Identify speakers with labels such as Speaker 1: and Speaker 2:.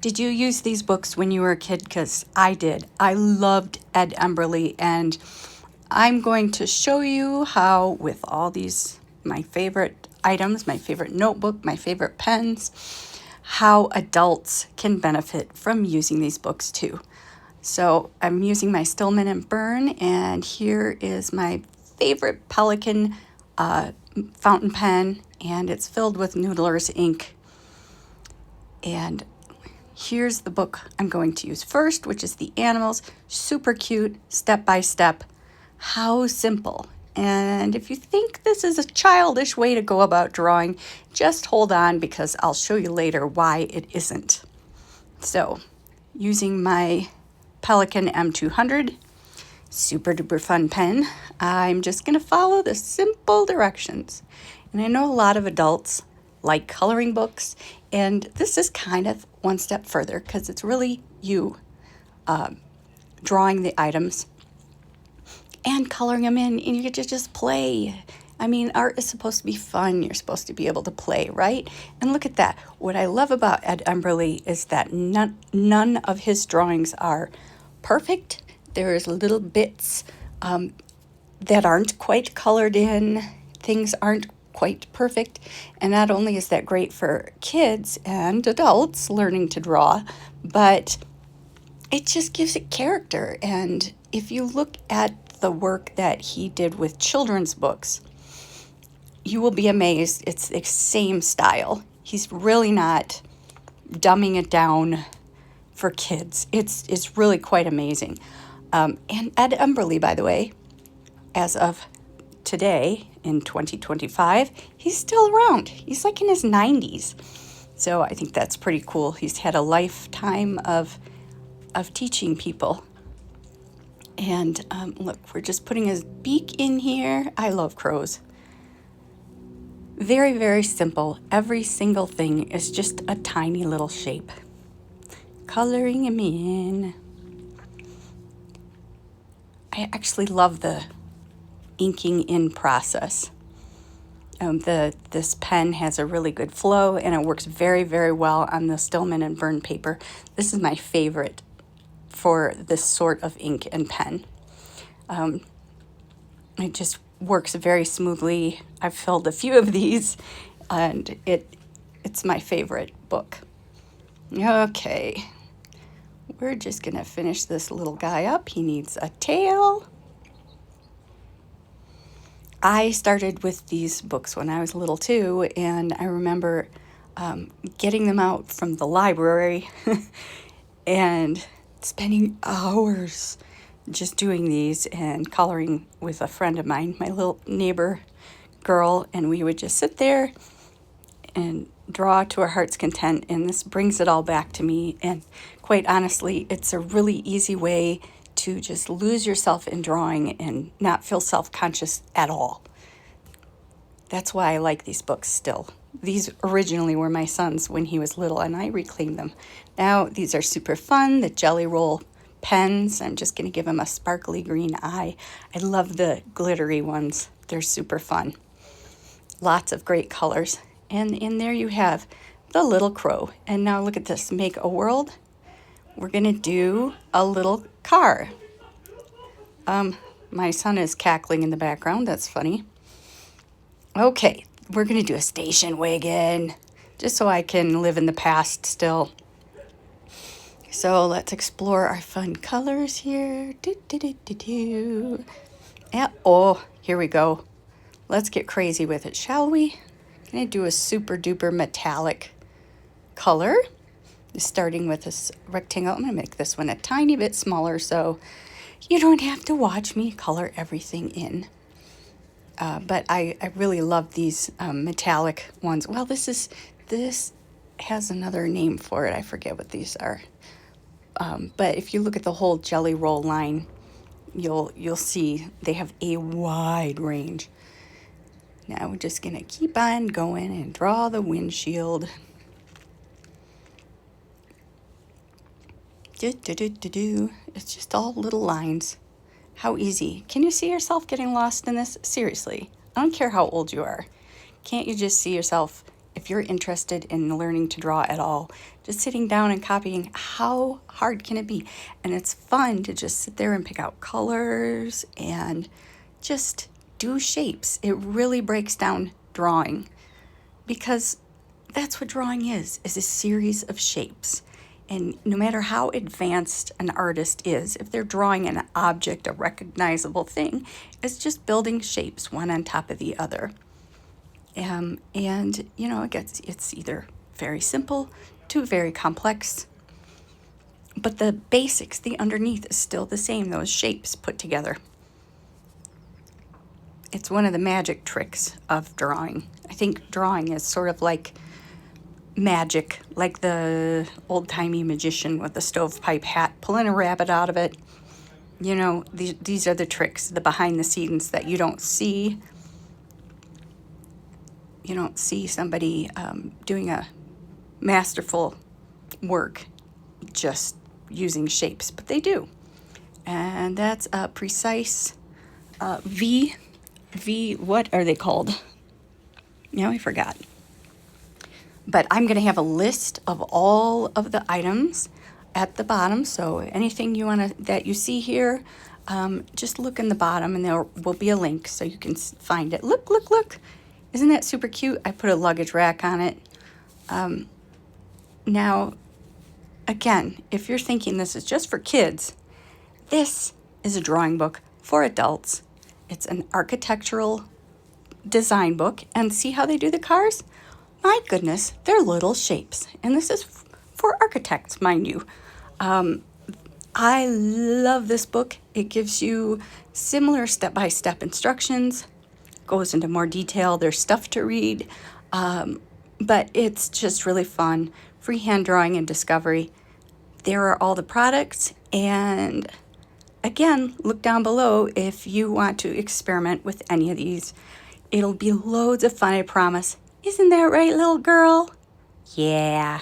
Speaker 1: Did you use these books when you were a kid? Because I did. I loved Ed Emberley, and I'm going to show you how, with all these, my favorite items, my favorite notebook, my favorite pens, how adults can benefit from using these books too. So I'm using my Stillman and Birn, and here is my favorite Pelican fountain pen, and it's filled with Noodler's ink. And here's the book I'm going to use first, which is the animals. Super cute, step by step. How simple. And if you think this is a childish way to go about drawing, just hold on, because I'll show you later why it isn't. So, using my Pelican M200, super duper fun pen, I'm just going to follow the simple directions. And I know a lot of adults like coloring books, and this is kind of one step further, because it's really you drawing the items and coloring them in, and you get to just play. I mean, art is supposed to be fun. You're supposed to be able to play, right? And look at that. What I love about Ed Emberley is that none of his drawings are perfect. There's little bits that aren't quite colored in. Things aren't quite perfect. And not only is that great for kids and adults learning to draw, but it just gives it character. And if you look at the work that he did with children's books, you will be amazed. It's the same style. He's really not dumbing it down for kids. It's really quite amazing. And Ed Emberley, by the way, as of today in 2025, he's still around. He's like in his 90s. So I think that's pretty cool. He's had a lifetime of teaching people. And look, we're just putting his beak in here. I love crows. Very, very simple. Every single thing is just a tiny little shape. Coloring him in. I actually love the inking in process. This pen has a really good flow, and it works very, very well on the Stillman and Birn paper. This is my favorite for this sort of ink and pen. It just works very smoothly. I've filled a few of these, and it's my favorite book. Okay, we're just gonna finish this little guy up. He needs a tail. I started with these books when I was little too, and I remember getting them out from the library and spending hours just doing these and coloring with a friend of mine, my little neighbor girl, and we would just sit there and draw to our heart's content. And this brings it all back to me, and quite honestly, it's a really easy way to just lose yourself in drawing and not feel self-conscious at all. That's why I like these books still. These originally were my son's when he was little, and I reclaimed them. Now these are super fun, the Jelly Roll pens. I'm just going to give them a sparkly green eye. I love the glittery ones. They're super fun. Lots of great colors. And in there you have the little crow. And now look at this, make a world. We're going to do a little car. My son is cackling in the background. That's funny. Okay, we're going to do a station wagon, just so I can live in the past still. So let's explore our fun colors here. Yeah, oh, here we go. Let's get crazy with it, shall we? Going to do a super duper metallic color. Starting with this rectangle. I'm going to make this one a tiny bit smaller so you don't have to watch me color everything in. But I really love these metallic ones. Well, this has another name for it. I forget what these are. But if you look at the whole Jelly Roll line, you'll see they have a wide range. Now we're just going to keep on going and draw the windshield. It's just all little lines. How easy. Can you see yourself getting lost in this? Seriously, I don't care how old you are. Can't you just see yourself, if you're interested in learning to draw at all, just sitting down and copying, how hard can it be? And it's fun to just sit there and pick out colors and just do shapes. It really breaks down drawing, because that's what drawing is a series of shapes. And no matter how advanced an artist is, if they're drawing an object, a recognizable thing, it's just building shapes one on top of the other. And you know, it's either very simple to very complex, but the basics, the underneath, is still the same, those shapes put together. It's one of the magic tricks of drawing. I think drawing is sort of like magic, like the old-timey magician with the stovepipe hat pulling a rabbit out of it. You know, these are the tricks, the behind the scenes that you don't see. You don't see somebody doing a masterful work just using shapes, but they do. And that's a precise V, what are they called? Now I forgot. But I'm going to have a list of all of the items at the bottom. So anything that you see here, just look in the bottom and there will be a link so you can find it. Look, look, look. Isn't that super cute? I put a luggage rack on it. Now, again, if you're thinking this is just for kids, this is a drawing book for adults. It's an architectural design book. And see how they do the cars? My goodness, they're little shapes. And this is for architects, mind you. I love this book. It gives you similar step-by-step instructions, goes into more detail. There's stuff to read, but it's just really fun. Freehand drawing and discovery. There are all the products. And again, look down below if you want to experiment with any of these. It'll be loads of fun, I promise. Isn't that right, little girl? Yeah.